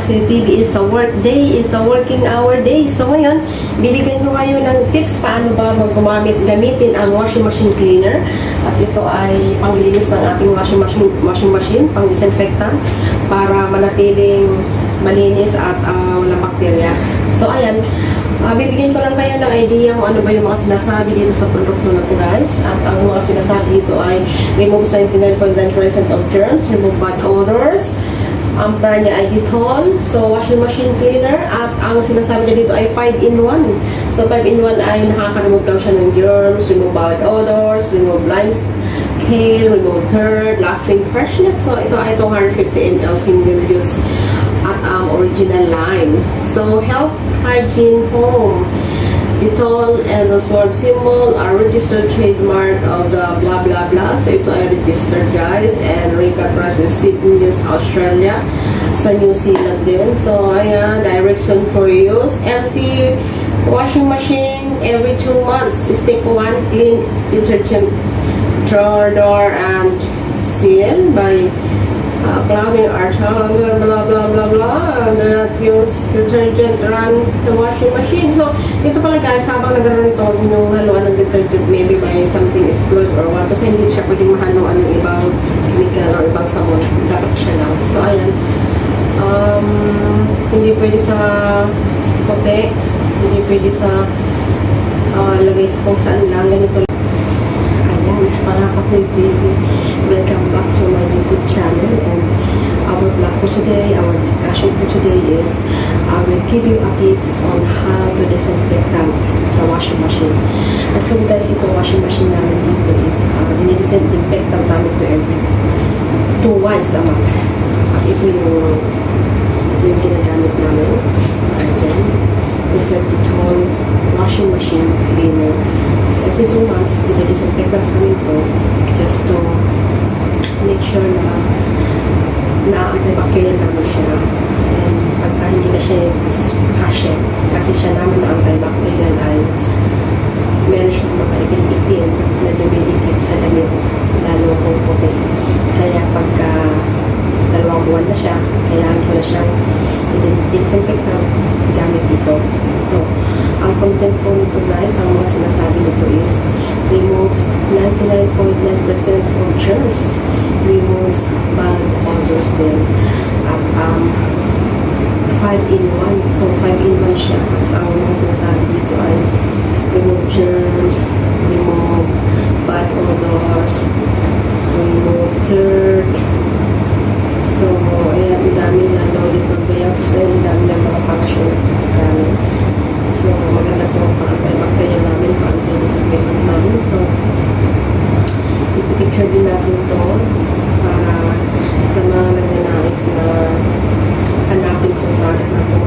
kasi TV is a work day, is a working hour day. So ngayon, bibigyan ko kayo ng tips paano ba gamitin ang washing machine cleaner. At ito ay panglinis ng ating washing machine, pang disinfectant para manatiling malinis at walang bakterya. So ayan, bibigyan ko lang kayo ng idea kung ano ba yung mga sinasabi dito sa produkto na to guys. At ang mga sinasabi dito ay remove 99.9% of germs, remove bad odors, ang brand niya ay Dettol, so washing machine cleaner, at ang sinasabi niya dito ay 5-in-1. So 5-in-1 ay nakaka-remove daw siya ng germs, remove bad odors, remove lime scale, remove dirt, lasting freshness. So ito ay 250 ml single use at original lime. So health, hygiene, home, Dettol and the sword symbol are registered trademark of the blah blah blah. So ito ay registered guys, and Rika Press is Sydney, Australia, sa New Zealand din. So ayan, direction for use: empty washing machine every 2 months. Stick 1 clean detergent drawer door and seal by plumbing our blah blah blah blah blah, and use detergent run the washing machine. So ito pala guys, habang nagkaroon ito yung haluan ng detergent, maybe may something explode or what, kasi hindi siya pwedeng mahaluan ng ibang chemical or ibang sabon, dapat siya lang. So ayan, hindi pwede sa kote, hindi pwede sa lagay sa kung saan lang, ganito. Ayan, para kasi welcome back to my YouTube channel, and our vlog for today, our discussion for today is I will give you a tips on how to disinfect the washing machine. Actually guys, ito washing machine namin dito is dinidisinfect namin to every 2 a month. At ito yung ginagamit namin. Ayan, is a Dettol washing machine cleaner. Every 2 months, dinidisinfect namin to just to make sure na antibacterial naman siya. And pagka hindi na siya kasi siya naman na antibacterial ay meron siyang mga itim-itim na dumidikit sa damit, lalo kung puti. Kaya pagka 2 buwan na siya, kailangan ko na siyang disinfectant gamit ito. So, ang content po nito guys, ang mga sinasabi nito is removes 99.9% of germs, removes bad odors din, at 5-in-1. So 5-in-1 siya. Ang mga sinasabi dito ay remove germs, remove bad odors, remove dirt. So ayan, ang dami na yung pagbayag kasi ang dami na mga function gamit. So maganda po ang antibacterial namin, ang anti-disinfectant namin. So ipipicture din natin ito para sa mga nagnanais na hanapin itong product na ito.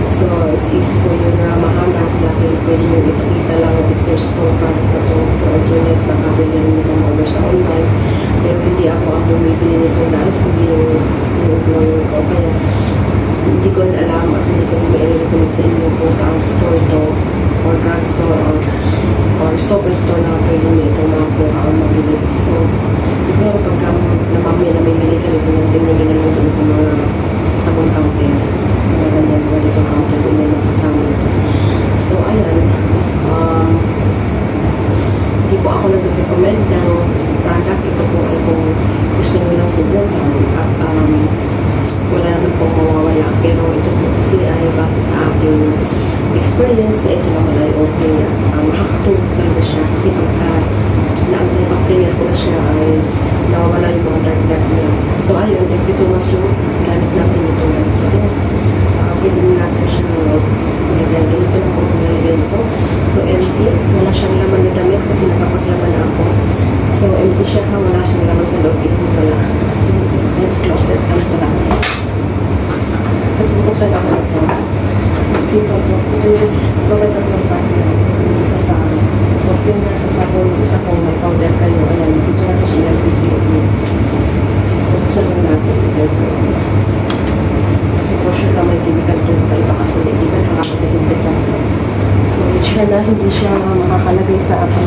So it's easy po yun na mahanap natin. Pwede nyo ipakita lang o i-search itong product na ito sa internet, baka pwede nyo itong order sa online. Pero hindi ako ang bumibili nito guys, hindi yung ko. Kaya hindi ko na alam at hindi ko i-recommend sa inyo kung saan store ito or drugstore or superstore na pwede nyo itong makakuha o mabili. So siguro pagka namimili ka nito, tingnan nyo na lang doon sa mga sabon counter, maganda mga dito counter doon na nakasama ito. So ayan, hindi po ako nag-recommend ng product. Ito po ay kung gusto nyo lang subukan at wala naman pong mawawala, pero ito po kasi ay base sa aking experience, ito naman ay okay at makakatulog talaga siya kasi pagka na-antibacterial ko na siya ay nawawala yung mga dark niya. So ayun, every 2 months yung gamit natin ito guys. So pwede natin siya nilagay. Ganito lang kung nilagay ito. So empty, wala siyang laman na damit kasi nakapaglaman na ako. So empty siya ha, wala siyang laman sa loob. Ito wala. Kasi let's close it. Ano ito lang. Tapos buksan ako ito. Dito po. Pagkat ang partner. Isa sa so cleaner sa sabon. Isa kung may powder kayo. Ayan, dito natin siya ilagay sa loob. Buksan lang natin. Kasi for sure na may chemical ito. Kaya baka sa hindi ka nakakapisindikan. So make sure na hindi siya makakalagay sa atin.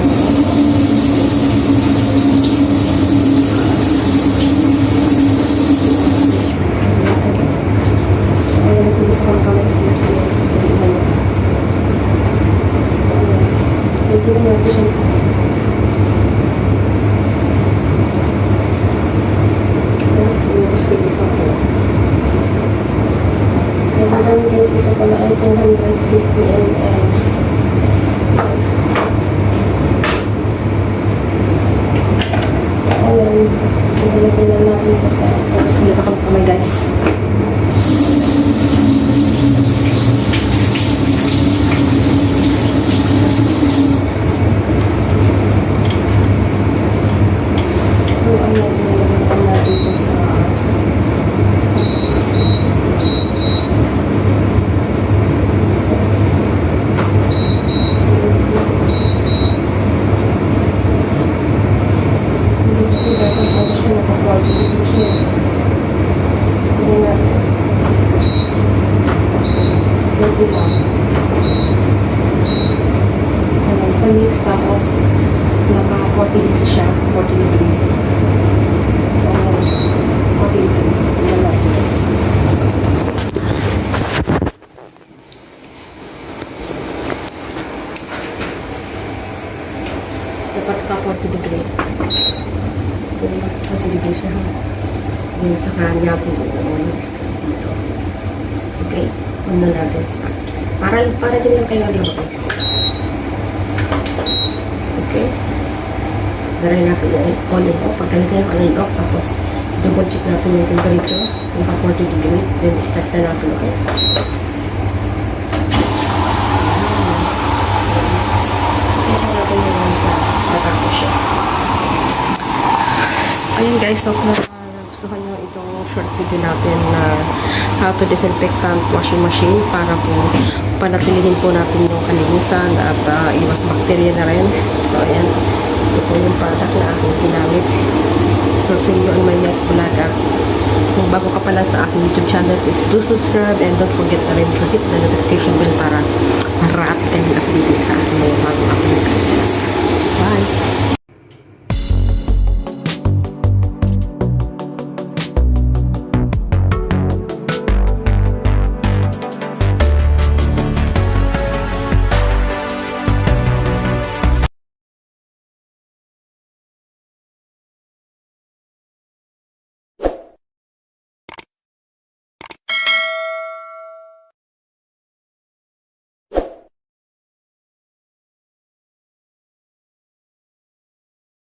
So Gagamitin lang natin ito sa tapos ulit ako ng kamay guys. So, ayan, gagamitin natin ito sa sa mix tapos naka 40 degree siya, 40 degree. So, 40 degree. Yan natin guys. Dapat ka 40 degree. Yan, 40 degree siya. Yan, saka natin i-on dito. Okay? On na natin start. Para din lang kayo naglawa guys. Okay? Daray natin yung on and off. Pagkalagay yung on and off, tapos double check natin yung temperature. Naka 40 degree. Then start na natin. Okay? Ito natin yung sa matapos siya. Ayun guys, so kung gustuhan nyo itong short video natin na how to disinfectant washing machine para po panatilihin po natin yung kalinisan at iwas bacteria na rin. So ayan, ito po yung product na aking ginamit. So see you on my next vlog. At kung bago ka pa lang sa aking YouTube channel, please do subscribe and don't forget na rin to hit the notification bell para marami kayong updated sa aking mga bagong upload videos. Bye!